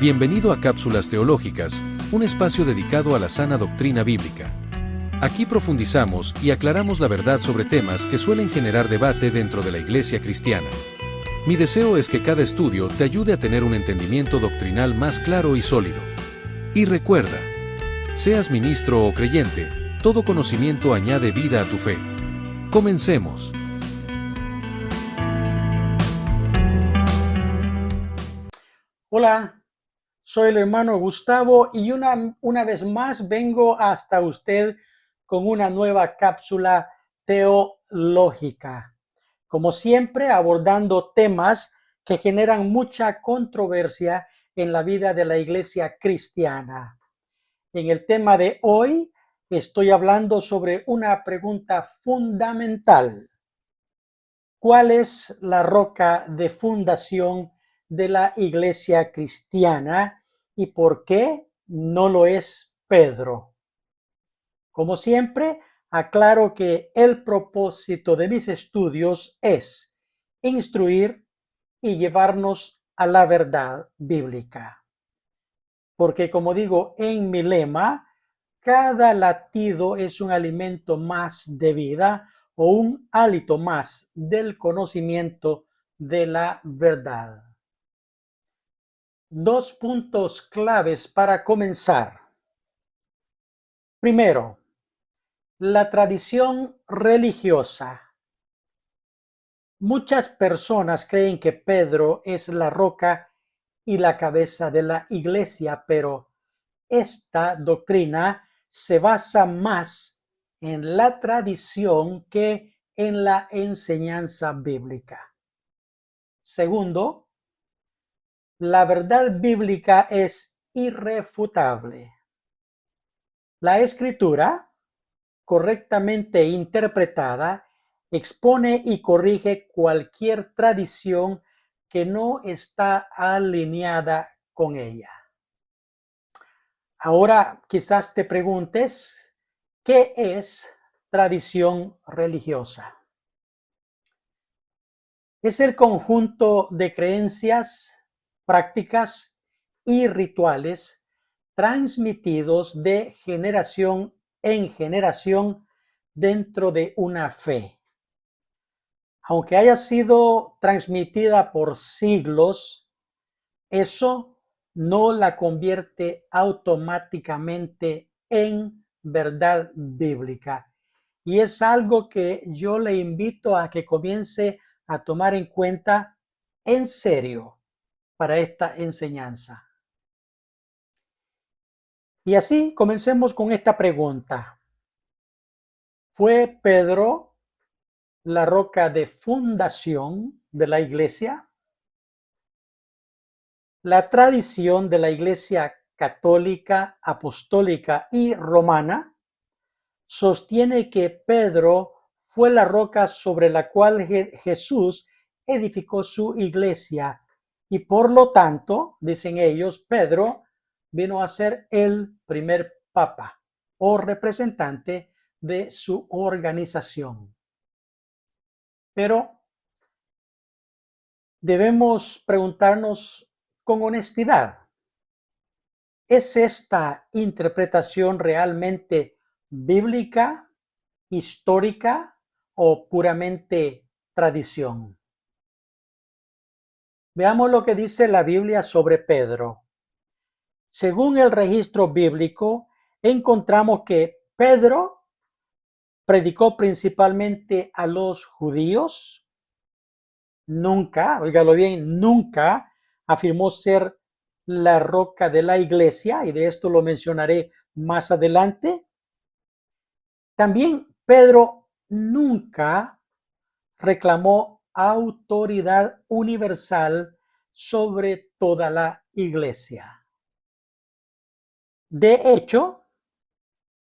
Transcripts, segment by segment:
Bienvenido a Cápsulas Teológicas, un espacio dedicado a la sana doctrina bíblica. Aquí profundizamos y aclaramos la verdad sobre temas que suelen generar debate dentro de la iglesia cristiana. Mi deseo es que cada estudio te ayude a tener un entendimiento doctrinal más claro y sólido. Y recuerda, seas ministro o creyente, todo conocimiento añade vida a tu fe. Comencemos. Hola, soy el hermano Gustavo y una vez más vengo hasta usted con una nueva cápsula teológica. Como siempre, abordando temas que generan mucha controversia en la vida de la iglesia cristiana. En el tema de hoy estoy hablando sobre una pregunta fundamental. ¿Cuál es la roca de fundación de la iglesia cristiana y por qué no lo es Pedro? Como siempre, aclaro que el propósito de mis estudios es instruir y llevarnos a la verdad bíblica. Porque como digo en mi lema, cada latido es un alimento más de vida o un hálito más del conocimiento de la verdad. Dos puntos claves para comenzar. Primero, la tradición religiosa. Muchas personas creen que Pedro es la roca y la cabeza de la iglesia, pero esta doctrina se basa más en la tradición que en la enseñanza bíblica. Segundo, la verdad bíblica es irrefutable. La escritura, correctamente interpretada, expone y corrige cualquier tradición que no está alineada con ella. Ahora quizás te preguntes, ¿qué es tradición religiosa? Es el conjunto de creencias, prácticas y rituales transmitidos de generación en generación dentro de una fe. Aunque haya sido transmitida por siglos, eso no la convierte automáticamente en verdad bíblica. Y es algo que yo le invito a que comience a tomar en cuenta en serio para esta enseñanza. Y así comencemos con esta pregunta. ¿Fue Pedro la roca de fundación de la iglesia? La tradición de la Iglesia católica, apostólica y romana sostiene que Pedro fue la roca sobre la cual Jesús edificó su iglesia y por lo tanto, dicen ellos, Pedro vino a ser el primer papa o representante de su organización. Pero debemos preguntarnos con honestidad, ¿es esta interpretación realmente bíblica, histórica o puramente tradición? Veamos lo que dice la Biblia sobre Pedro. Según el registro bíblico, encontramos que Pedro predicó principalmente a los judíos. Nunca, óigalo bien, nunca afirmó ser la roca de la iglesia, y de esto lo mencionaré más adelante. También Pedro nunca reclamó autoridad universal sobre toda la iglesia. De hecho,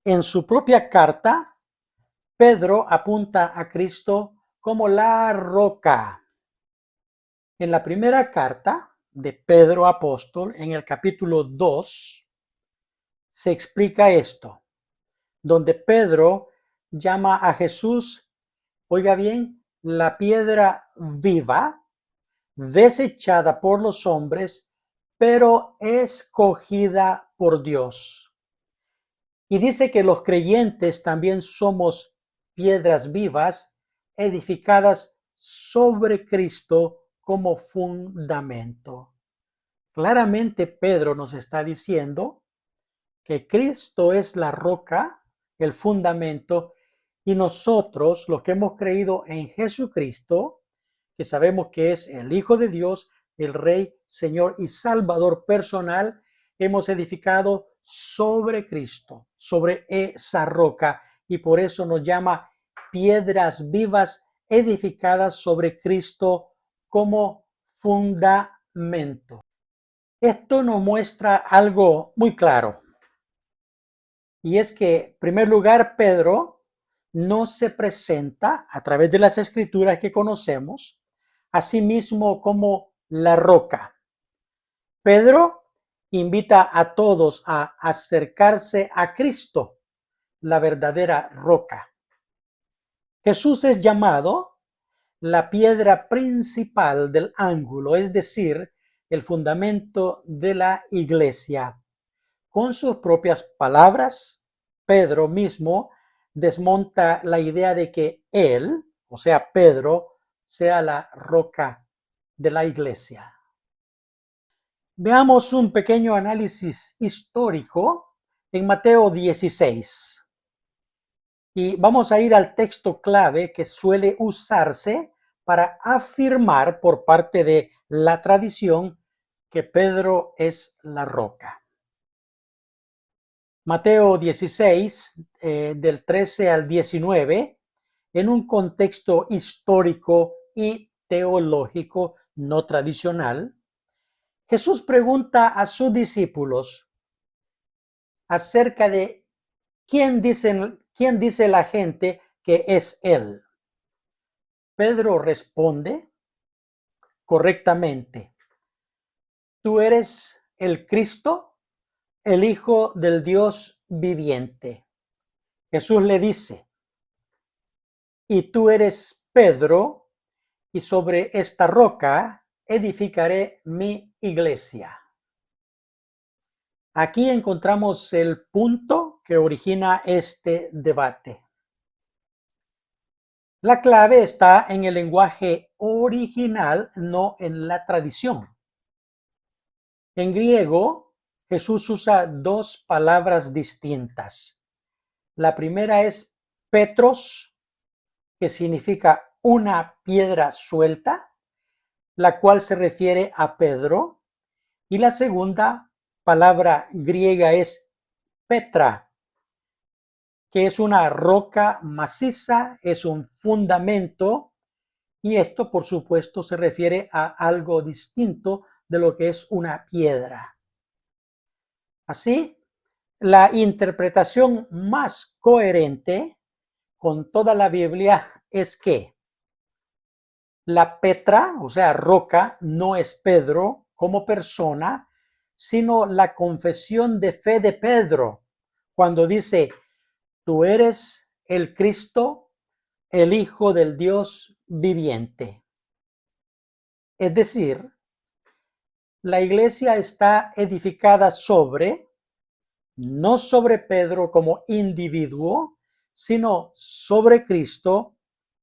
en su propia carta, Pedro apunta a Cristo como la roca. En la primera carta de Pedro apóstol, en el capítulo 2, se explica esto, donde Pedro llama a Jesús, oiga bien, la piedra viva, desechada por los hombres, pero escogida por Dios. Y dice que los creyentes también somos piedras vivas edificadas sobre Cristo como fundamento. Claramente Pedro nos está diciendo que Cristo es la roca, el fundamento, y nosotros, los que hemos creído en Jesucristo, que sabemos que es el Hijo de Dios, el Rey, Señor y Salvador personal, hemos edificado sobre Cristo, sobre esa roca, y por eso nos llama piedras vivas edificadas sobre Cristo como fundamento. Esto nos muestra algo muy claro, y es que, en primer lugar, Pedro no se presenta a través de las escrituras que conocemos a sí mismo como la roca. Pedro invita a todos a acercarse a Cristo, la verdadera roca. Jesús es llamado la piedra principal del ángulo, es decir, el fundamento de la iglesia. Con sus propias palabras, Pedro mismo desmonta la idea de que él, o sea, Pedro, sea la roca de la iglesia. Veamos un pequeño análisis histórico en Mateo 16. Y vamos a ir al texto clave que suele usarse para afirmar por parte de la tradición que Pedro es la roca. Mateo 16, del 13 al 19, en un contexto histórico y teológico no tradicional, Jesús pregunta a sus discípulos acerca de quién dice la gente que es Él. Pedro responde correctamente: tú eres el Cristo, el Hijo del Dios viviente. Jesús le dice: y tú eres Pedro, y sobre esta roca edificaré mi iglesia. Aquí encontramos el punto que origina este debate. La clave está en el lenguaje original, no en la tradición. En griego, Jesús usa dos palabras distintas. La primera es Petros, que significa una piedra suelta, la cual se refiere a Pedro, y la segunda palabra griega es Petra, que es una roca maciza, es un fundamento, y esto por supuesto se refiere a algo distinto de lo que es una piedra. Así, la interpretación más coherente con toda la Biblia es que la Petra, o sea, roca, no es Pedro como persona, sino la confesión de fe de Pedro, cuando dice: tú eres el Cristo, el Hijo del Dios viviente. Es decir, la iglesia está edificada no sobre Pedro como individuo, sino sobre Cristo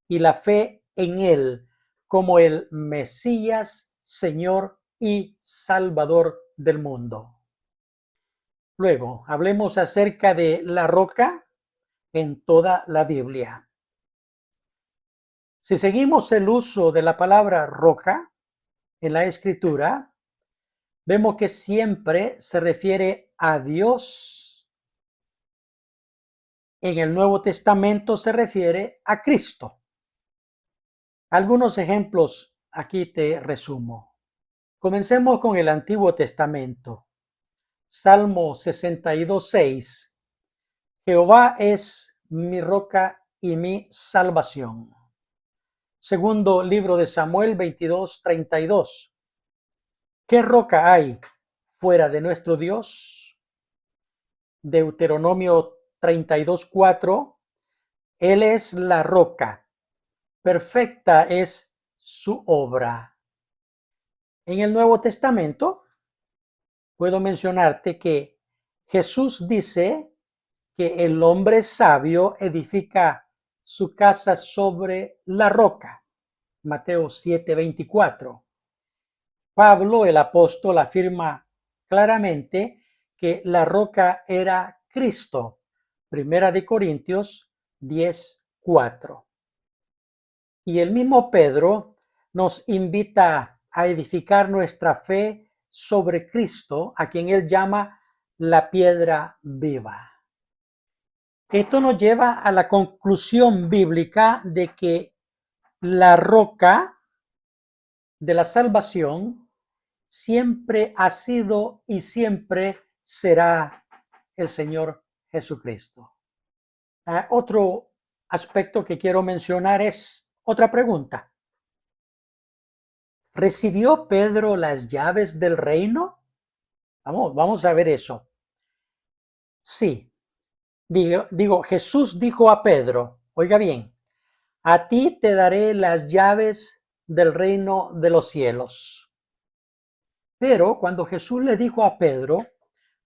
y la fe en Él como el Mesías, Señor y Salvador del mundo. Luego, hablemos acerca de la roca en toda la Biblia. Si seguimos el uso de la palabra roca en la Escritura, vemos que siempre se refiere a Dios. En el Nuevo Testamento se refiere a Cristo. Algunos ejemplos aquí te resumo. Comencemos con el Antiguo Testamento. Salmo 62:6. Jehová es mi roca y mi salvación. Segundo libro de Samuel 22:32. ¿Qué roca hay fuera de nuestro Dios? Deuteronomio 32:4. Él es la roca, perfecta es su obra. En el Nuevo Testamento, puedo mencionarte que Jesús dice que el hombre sabio edifica su casa sobre la roca. Mateo 7:24. Pablo, el apóstol, afirma claramente que la roca era Cristo. Primera de Corintios 10:4. Y el mismo Pedro nos invita a edificar nuestra fe sobre Cristo, a quien él llama la piedra viva. Esto nos lleva a la conclusión bíblica de que la roca de la salvación siempre ha sido y siempre será el Señor Jesucristo. Otro aspecto que quiero mencionar es otra pregunta. ¿Recibió Pedro las llaves del reino? Vamos a ver eso. Sí, Jesús dijo a Pedro, oiga bien, a ti te daré las llaves del reino de los cielos. Pero cuando Jesús le dijo a Pedro,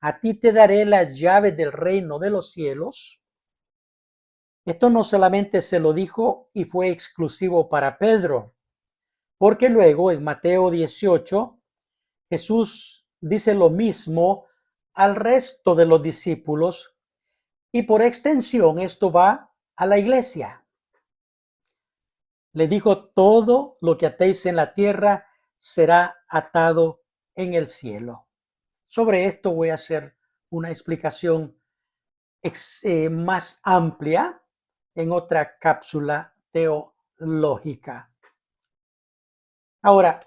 a ti te daré las llaves del reino de los cielos, esto no solamente se lo dijo y fue exclusivo para Pedro, porque luego en Mateo 18, Jesús dice lo mismo al resto de los discípulos y por extensión esto va a la iglesia. Le dijo, todo lo que atéis en la tierra será atado en el cielo. Sobre esto voy a hacer una explicación más amplia en otra cápsula teológica. Ahora,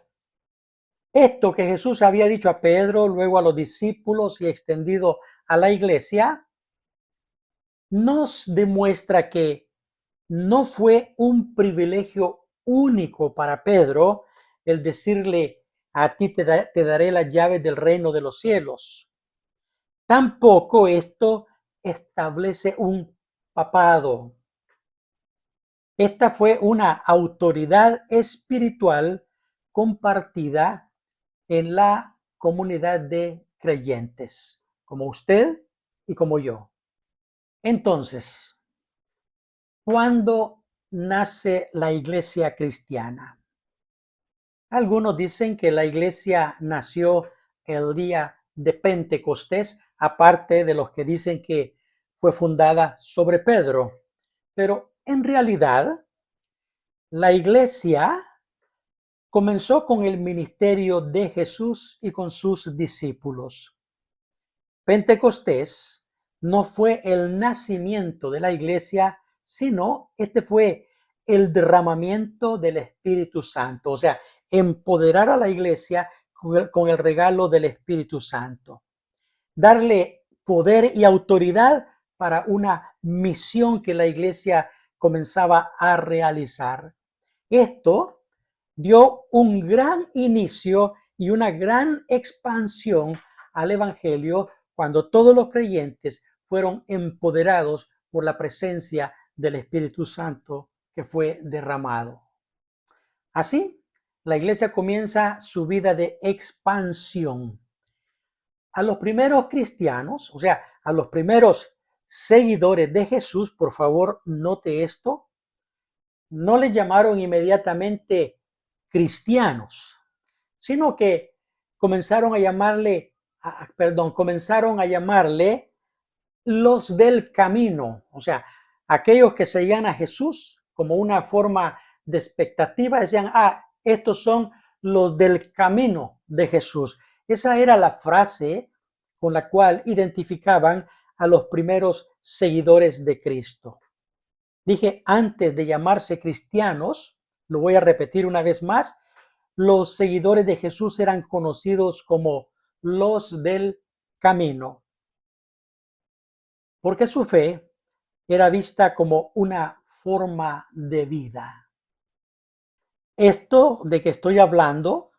esto que Jesús había dicho a Pedro, luego a los discípulos y extendido a la iglesia, nos demuestra que no fue un privilegio único para Pedro el decirle, a ti te daré las llaves del reino de los cielos. Tampoco esto establece un papado. Esta fue una autoridad espiritual compartida en la comunidad de creyentes, como usted y como yo. Entonces, ¿cuándo nace la iglesia cristiana? Algunos dicen que la iglesia nació el día de Pentecostés, aparte de los que dicen que fue fundada sobre Pedro. Pero en realidad, la iglesia comenzó con el ministerio de Jesús y con sus discípulos. Pentecostés no fue el nacimiento de la iglesia, sino este fue el derramamiento del Espíritu Santo, o sea, empoderar a la iglesia con el regalo del Espíritu Santo, darle poder y autoridad para una misión que la iglesia comenzaba a realizar. Esto dio un gran inicio y una gran expansión al Evangelio cuando todos los creyentes fueron empoderados por la presencia del Espíritu Santo que fue derramado. Así, la iglesia comienza su vida de expansión. A los primeros cristianos, o sea, a los primeros seguidores de Jesús, por favor, note esto, no les llamaron inmediatamente cristianos, sino que comenzaron a llamarle los del camino, o sea, aquellos que seguían a Jesús como una forma de expectativa, decían, estos son los del camino de Jesús. Esa era la frase con la cual identificaban a los primeros seguidores de Cristo. Dije antes de llamarse cristianos, lo voy a repetir una vez más, los seguidores de Jesús eran conocidos como los del camino, porque su fe era vista como una forma de vida. Esto de que estoy hablando,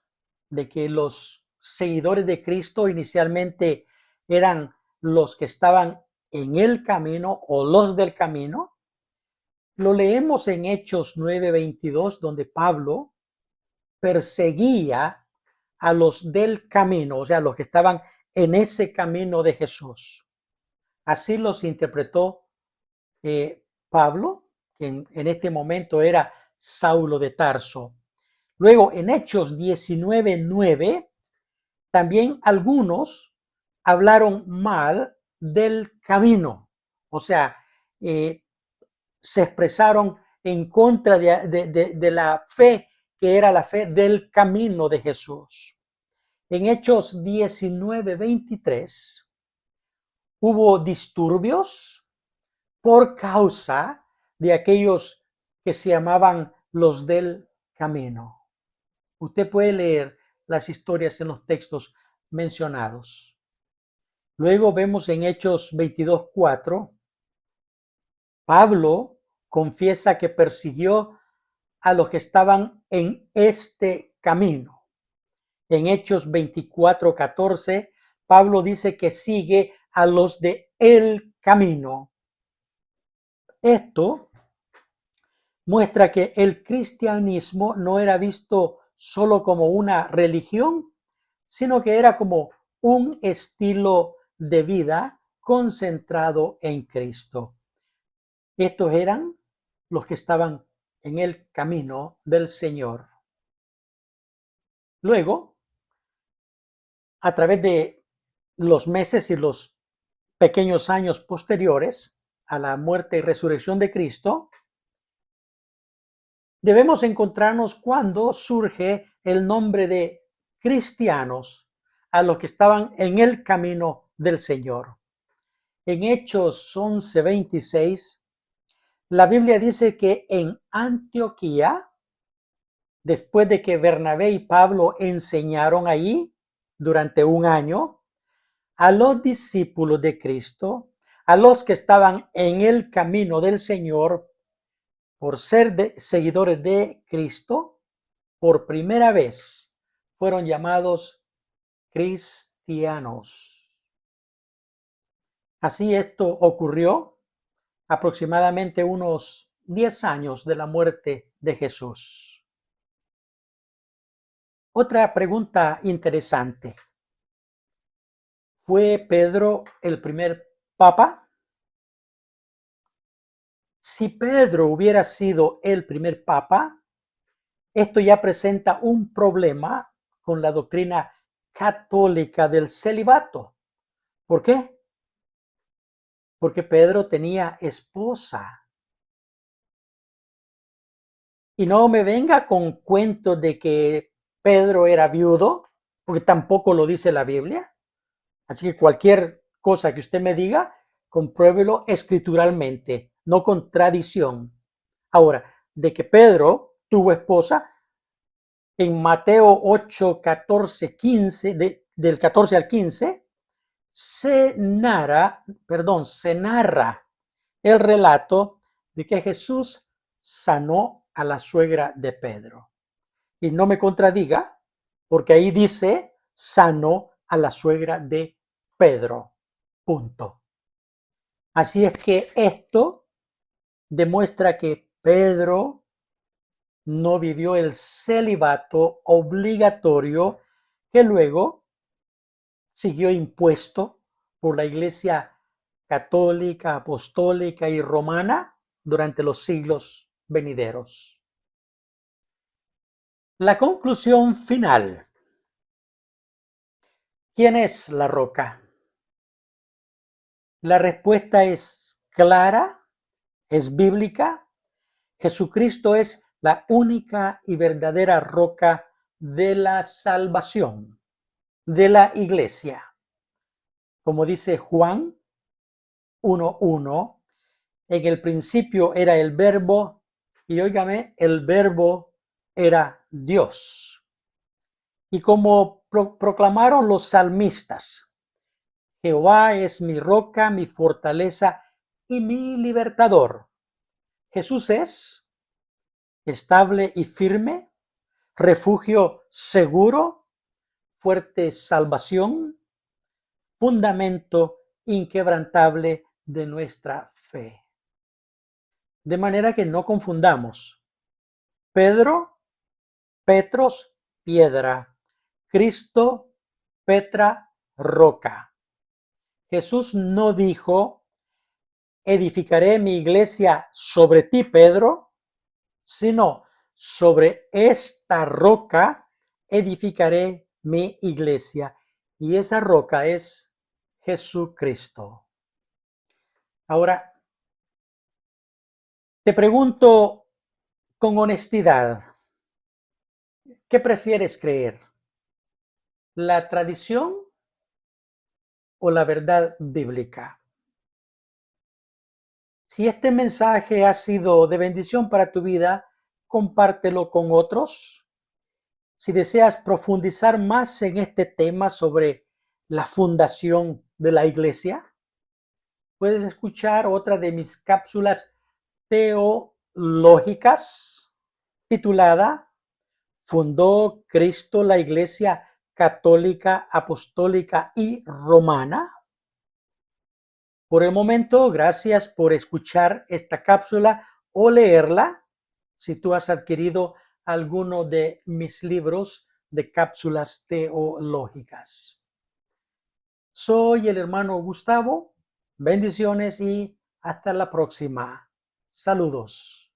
de que los seguidores de Cristo inicialmente eran los que estaban en el camino o los del camino, lo leemos en Hechos 9:22, donde Pablo perseguía a los del camino, o sea, los que estaban en ese camino de Jesús. Así los interpretó Pablo, que en este momento era Saulo de Tarso. Luego, en Hechos 19:9, también algunos hablaron mal del camino, o sea, se expresaron en contra de la fe, que era la fe del camino de Jesús. En Hechos 19:23 hubo disturbios por causa de aquellos que se llamaban los del camino. Usted puede leer las historias en los textos mencionados. Luego vemos en Hechos 22:4, Pablo confiesa que persiguió a los que estaban en este camino. En Hechos 24:14, Pablo dice que sigue a los de el camino. Esto muestra que el cristianismo no era visto solo como una religión, sino que era como un estilo de vida concentrado en Cristo. Estos eran los que estaban en el camino del Señor. Luego, a través de los meses y los pequeños años posteriores a la muerte y resurrección de Cristo, debemos encontrarnos cuando surge el nombre de cristianos a los que estaban en el camino del Señor. En Hechos 11:26, la Biblia dice que en Antioquía, después de que Bernabé y Pablo enseñaron allí durante un año, a los discípulos de Cristo, a los que estaban en el camino del Señor, por ser seguidores de Cristo, por primera vez fueron llamados cristianos. Así esto ocurrió aproximadamente unos 10 años de la muerte de Jesús. Otra pregunta interesante. ¿Fue Pedro el primer papa? Si Pedro hubiera sido el primer papa, esto ya presenta un problema con la doctrina católica del celibato. ¿Por qué? Porque Pedro tenía esposa. Y no me venga con cuentos de que Pedro era viudo, porque tampoco lo dice la Biblia. Así que cualquier cosa que usted me diga, compruébelo escrituralmente, no con tradición. Ahora, de que Pedro tuvo esposa, en Mateo 8, 14, 15, del 14 al 15, se narra el relato de que Jesús sanó a la suegra de Pedro. Y no me contradiga, porque ahí dice, sanó a la suegra de Pedro. Punto. Así es que esto demuestra que Pedro no vivió el celibato obligatorio que luego siguió impuesto por la Iglesia católica, apostólica y romana durante los siglos venideros. La conclusión final. ¿Quién es la roca? La respuesta es clara, es bíblica. Jesucristo es la única y verdadera roca de la salvación, de la iglesia. Como dice Juan 1:1, en el principio era el verbo, y óigame, el verbo era Dios. Y como proclamaron los salmistas, Jehová es mi roca, mi fortaleza y mi libertador. Jesús es estable y firme, refugio seguro, fuerte salvación, fundamento inquebrantable de nuestra fe. De manera que no confundamos. Pedro, Petros, piedra. Cristo, Petra, roca. Jesús no dijo, edificaré mi iglesia sobre ti, Pedro, sino sobre esta roca edificaré mi iglesia. Y esa roca es Jesucristo. Ahora, te pregunto con honestidad, ¿qué prefieres creer? ¿La tradición o la verdad bíblica? Si este mensaje ha sido de bendición para tu vida, compártelo con otros. Si deseas profundizar más en este tema sobre la fundación de la iglesia, puedes escuchar otra de mis cápsulas teológicas titulada ¿Fundó Cristo la Iglesia Católica, Apostólica y Romana? Por el momento, gracias por escuchar esta cápsula o leerla si tú has adquirido alguno de mis libros de cápsulas teológicas. Soy el hermano Gustavo. Bendiciones y hasta la próxima. Saludos.